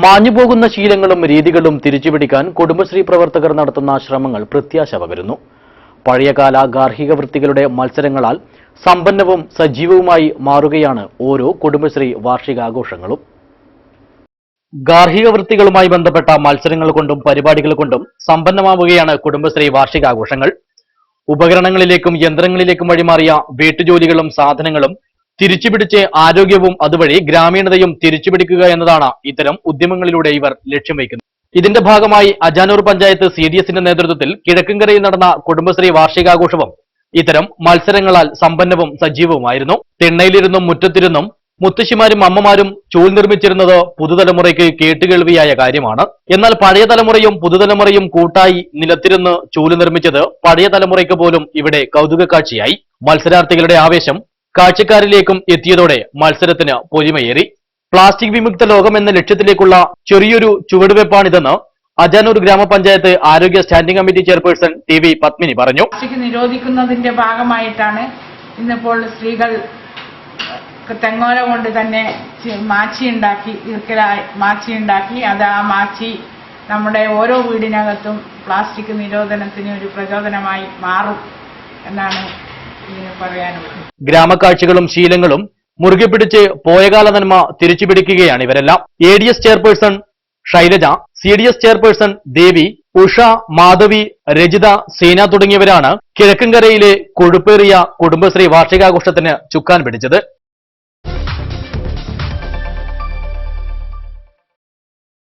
മാഞ്ഞുപോകുന്ന ശീലങ്ങളും രീതികളും തിരിച്ചുപിടിക്കാൻ കുടുംബശ്രീ പ്രവർത്തകർ നടത്തുന്ന ശ്രമങ്ങൾ പ്രത്യാശ പകരുന്നു. പഴയകാല ഗാർഹിക വൃത്തികളുടെ മത്സരങ്ങളാൽ സമ്പന്നവും സജീവവുമായി മാറുകയാണ് ഓരോ കുടുംബശ്രീ വാർഷികാഘോഷങ്ങളും. ഗാർഹിക വൃത്തികളുമായി ബന്ധപ്പെട്ട മത്സരങ്ങൾ കൊണ്ടും പരിപാടികൾ കൊണ്ടും സമ്പന്നമാവുകയാണ് കുടുംബശ്രീ വാർഷികാഘോഷങ്ങൾ. ഉപകരണങ്ങളിലേക്കും യന്ത്രങ്ങളിലേക്കും വഴിമാറിയ വീട്ടുജോലികളും സാധനങ്ങളും തിരിച്ചുപിടിച്ച് ആരോഗ്യവും അതുവഴി ഗ്രാമീണതയും തിരിച്ചുപിടിക്കുക എന്നതാണ് ഇത്തരം ഉദ്യമങ്ങളിലൂടെ ഇവർ ലക്ഷ്യം വയ്ക്കുന്നത്. ഇതിന്റെ ഭാഗമായി അജാനൂർ പഞ്ചായത്ത് CDSന്റെ നേതൃത്വത്തിൽ കിഴക്കൻകരയിൽ നടന്ന കുടുംബശ്രീ വാർഷികാഘോഷവും ഇത്തരം മത്സരങ്ങളാൽ സമ്പന്നവും സജീവവുമായിരുന്നു. തിണ്ണയിലിരുന്നും മുറ്റത്തിരുന്നും മുത്തശ്ശിമാരും അമ്മമാരും ചൂൽ നിർമ്മിച്ചിരുന്നത് പുതുതലമുറയ്ക്ക് കേട്ടുകേൾവിയായ കാര്യമാണ്. എന്നാൽ പഴയ തലമുറയും പുതുതലമുറയും കൂട്ടായി നിലത്തിരുന്ന് ചൂല് നിർമ്മിച്ചത് പഴയ തലമുറയ്ക്ക് പോലും ഇവിടെ കൗതുക കാഴ്ചയായി. മത്സരാർത്ഥികളുടെ ആവേശം കാഴ്ചക്കാരിലേക്കും എത്തിയതോടെ മത്സരത്തിന് പൊലിമയേറി. പ്ലാസ്റ്റിക് വിമുക്ത ലോകം എന്ന ലക്ഷ്യത്തിലേക്കുള്ള ചെറിയൊരു ചുവടുവെപ്പാണിതെന്ന് അജാനൂർ ഗ്രാമപഞ്ചായത്ത് ആരോഗ്യ standing committee chairperson TV Padmini പറഞ്ഞു. പ്ലാസ്റ്റിക് നിരോധിക്കുന്നതിന്റെ ഭാഗമായിട്ടാണ് ഇന്നിപ്പോൾ സ്ത്രീകൾ തെങ്ങോല കൊണ്ട് തന്നെ മാച്ചിയുണ്ടാക്കി മാച്ചിയുണ്ടാക്കി അത് ആ മാച്ചി നമ്മുടെ ഓരോ വീടിനകത്തും പ്ലാസ്റ്റിക് നിരോധനത്തിന് ഒരു പ്രചോദനമായി മാറും എന്നാണ് ഇതിന് പറയാനുള്ളത്. ഗ്രാമക്കാഴ്ചകളും ശീലങ്ങളും മുറുകെ പിടിച്ച് പോയകാല നന്മ തിരിച്ചുപിടിക്കുകയാണ് ഇവരെല്ലാം. ADS chairperson Shailaja, CDS chairperson Devi, Usha, Madhavi, Rajitha, Sena തുടങ്ങിയവരാണ് കിഴക്കൻകരയിലെ കൊഴുപ്പേറിയ കുടുംബശ്രീ വാർഷികാഘോഷത്തിന് ചുക്കാൻ പിടിച്ചത്.